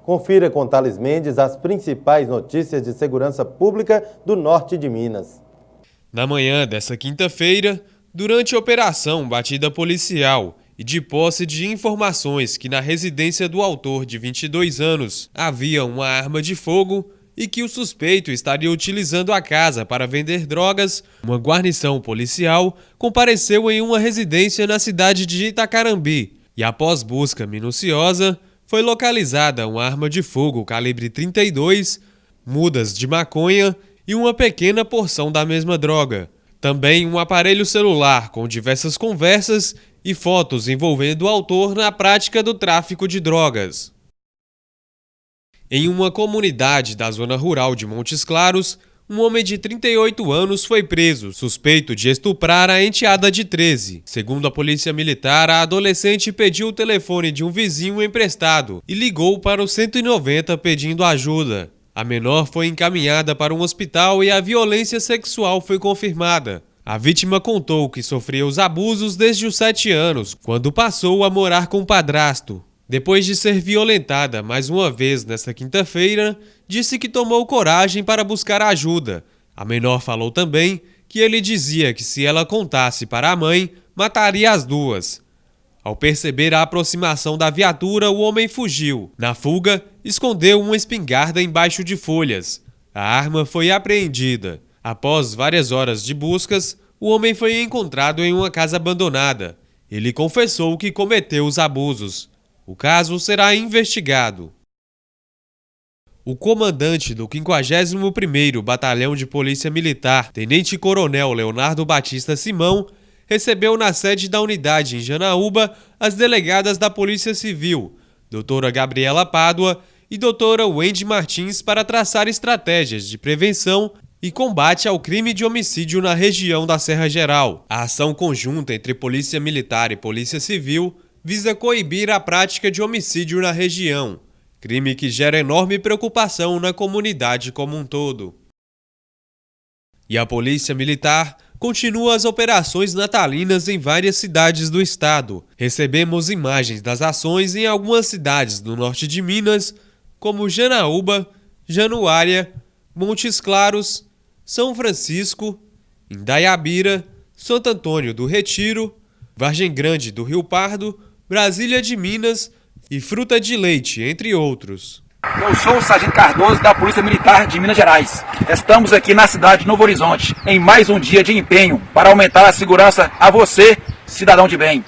Confira com Thales Mendes as principais notícias de segurança pública do norte de Minas. Na manhã desta quinta-feira, durante a operação batida policial e de posse de informações que na residência do autor de 22 anos havia uma arma de fogo e que o suspeito estaria utilizando a casa para vender drogas, uma guarnição policial compareceu em uma residência na cidade de Itacarambi e, após busca minuciosa, foi localizada uma arma de fogo calibre 32, mudas de maconha e uma pequena porção da mesma droga. Também um aparelho celular com diversas conversas e fotos envolvendo o autor na prática do tráfico de drogas. Em uma comunidade da zona rural de Montes Claros, um homem de 38 anos foi preso, suspeito de estuprar a enteada de 13. Segundo a polícia militar, a adolescente pediu o telefone de um vizinho emprestado e ligou para o 190 pedindo ajuda. A menor foi encaminhada para um hospital e a violência sexual foi confirmada. A vítima contou que sofria os abusos desde os 7 anos, quando passou a morar com o padrasto. Depois de ser violentada mais uma vez nesta quinta-feira, disse que tomou coragem para buscar ajuda. A menor falou também que ele dizia que se ela contasse para a mãe, mataria as duas. Ao perceber a aproximação da viatura, o homem fugiu. Na fuga, escondeu uma espingarda embaixo de folhas. A arma foi apreendida. Após várias horas de buscas, o homem foi encontrado em uma casa abandonada. Ele confessou que cometeu os abusos. O caso será investigado. O comandante do 51º Batalhão de Polícia Militar, Tenente-Coronel Leonardo Batista Simão, recebeu na sede da unidade em Janaúba as delegadas da Polícia Civil, doutora Gabriela Pádua e doutora Wendy Martins, para traçar estratégias de prevenção e combate ao crime de homicídio na região da Serra Geral. A ação conjunta entre Polícia Militar e Polícia Civil visa coibir a prática de homicídio na região, crime que gera enorme preocupação na comunidade como um todo. E a Polícia Militar continua as operações natalinas em várias cidades do estado. Recebemos imagens das ações em algumas cidades do norte de Minas, como Janaúba, Januária, Montes Claros, São Francisco, Indaiabira, Santo Antônio do Retiro, Vargem Grande do Rio Pardo, Brasília de Minas e Fruta de Leite, entre outros. Eu sou o Sargento Cardoso da Polícia Militar de Minas Gerais. Estamos aqui na cidade de Novo Horizonte, em mais um dia de empenho para aumentar a segurança a você, cidadão de bem.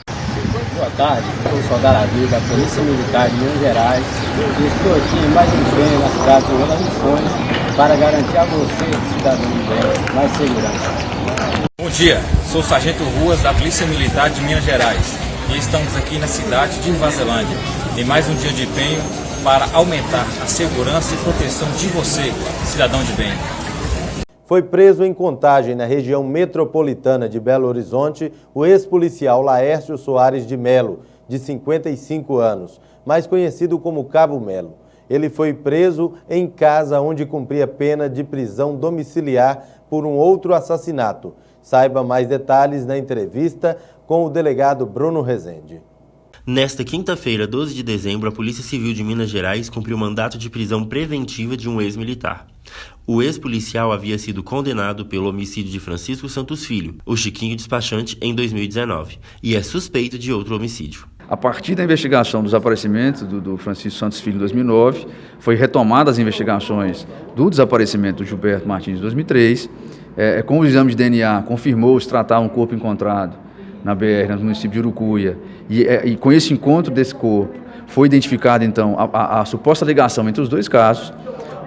Boa tarde, eu sou o Soldado Davi da Polícia Militar de Minas Gerais e estou aqui em mais um empenho na cidade de Novo Horizonte para garantir a você, cidadão de bem, mais segurança. Bom dia, sou o Sargento Ruas da Polícia Militar de Minas Gerais. E estamos aqui na cidade de Vazilândia, em mais um dia de empenho para aumentar a segurança e proteção de você, cidadão de bem. Foi preso em Contagem, na região metropolitana de Belo Horizonte, o ex-policial Laércio Soares de Melo, de 55 anos, mais conhecido como Cabo Melo. Ele foi preso em casa onde cumpria pena de prisão domiciliar por um outro assassinato. Saiba mais detalhes na entrevista com o delegado Bruno Rezende. Nesta quinta-feira, 12 de dezembro, a Polícia Civil de Minas Gerais cumpriu mandato de prisão preventiva de um ex-militar. O ex-policial havia sido condenado pelo homicídio de Francisco Santos Filho, o Chiquinho Despachante, em 2019, e é suspeito de outro homicídio. A partir da investigação dos desaparecimento do Francisco Santos Filho em 2009, foi retomada as investigações do desaparecimento do Gilberto Martins em 2003. Com o exame de DNA, confirmou-se tratar um corpo encontrado na BR, no município de Urucuia, e com esse encontro desse corpo, foi identificada então a suposta ligação entre os dois casos.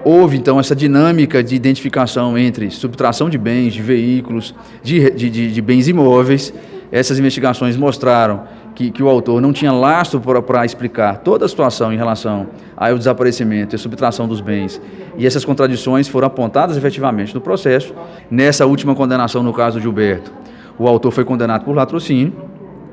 Houve então essa dinâmica de identificação entre subtração de bens, de veículos, de bens imóveis. Essas investigações mostraram que o autor não tinha lastro para explicar toda a situação em relação ao desaparecimento e a subtração dos bens. E essas contradições foram apontadas efetivamente no processo. Nessa última condenação, no caso do Gilberto, o autor foi condenado por latrocínio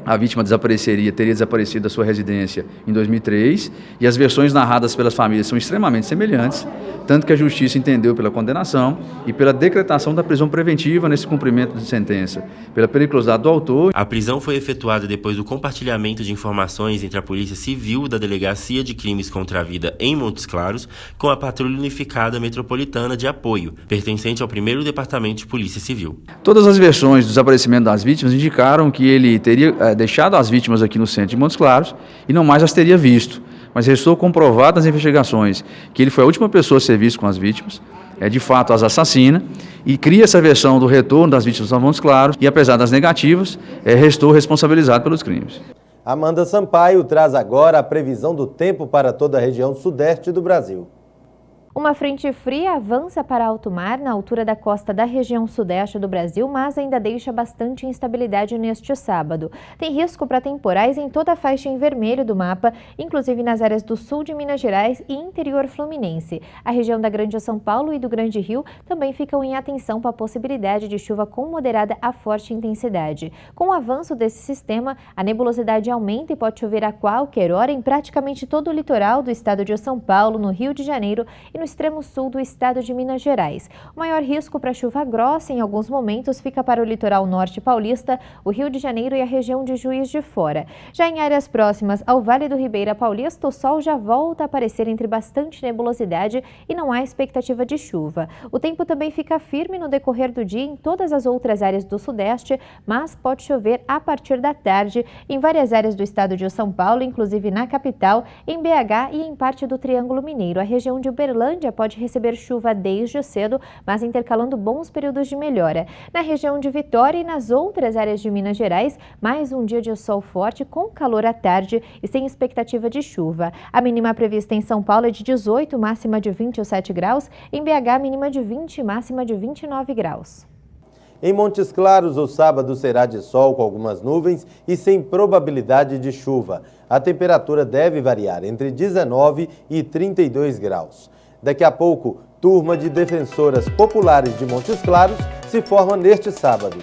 A vítima teria desaparecido da sua residência em 2003 e as versões narradas pelas famílias são extremamente semelhantes, tanto que a Justiça entendeu pela condenação e pela decretação da prisão preventiva nesse cumprimento de sentença, pela periculosidade do autor. A prisão foi efetuada depois do compartilhamento de informações entre a Polícia Civil da Delegacia de Crimes contra a Vida em Montes Claros com a Patrulha Unificada Metropolitana de Apoio, pertencente ao 1º Departamento de Polícia Civil. Todas as versões do desaparecimento das vítimas indicaram que ele teria deixado as vítimas aqui no centro de Montes Claros e não mais as teria visto, mas restou comprovado nas investigações que ele foi a última pessoa a ser visto com as vítimas, de fato as assassina, e cria essa versão do retorno das vítimas a Montes Claros e, apesar das negativas, restou responsabilizado pelos crimes. Amanda Sampaio traz agora a previsão do tempo para toda a região sudeste do Brasil. Uma frente fria avança para alto mar na altura da costa da região sudeste do Brasil, mas ainda deixa bastante instabilidade neste sábado. Tem risco para temporais em toda a faixa em vermelho do mapa, inclusive nas áreas do sul de Minas Gerais e interior fluminense. A região da Grande São Paulo e do Grande Rio também ficam em atenção para a possibilidade de chuva com moderada a forte intensidade. Com o avanço desse sistema, a nebulosidade aumenta e pode chover a qualquer hora em praticamente todo o litoral do estado de São Paulo, no Rio de Janeiro e no extremo sul do estado de Minas Gerais. O maior risco para chuva grossa em alguns momentos fica para o litoral norte paulista, o Rio de Janeiro e a região de Juiz de Fora. Já em áreas próximas ao Vale do Ribeira Paulista, o sol já volta a aparecer entre bastante nebulosidade e não há expectativa de chuva. O tempo também fica firme no decorrer do dia em todas as outras áreas do sudeste, mas pode chover a partir da tarde em várias áreas do estado de São Paulo, inclusive na capital, em BH e em parte do Triângulo Mineiro. A região de Uberlândia pode receber chuva desde cedo, mas intercalando bons períodos de melhora. Na região de Vitória e nas outras áreas de Minas Gerais, mais um dia de sol forte com calor à tarde e sem expectativa de chuva. A mínima prevista em São Paulo é de 18, máxima de 27 graus. Em BH, mínima de 20, máxima de 29 graus. Em Montes Claros, o sábado será de sol com algumas nuvens e sem probabilidade de chuva. A temperatura deve variar entre 19 e 32 graus. Daqui a pouco, turma de defensoras populares de Montes Claros se forma neste sábado.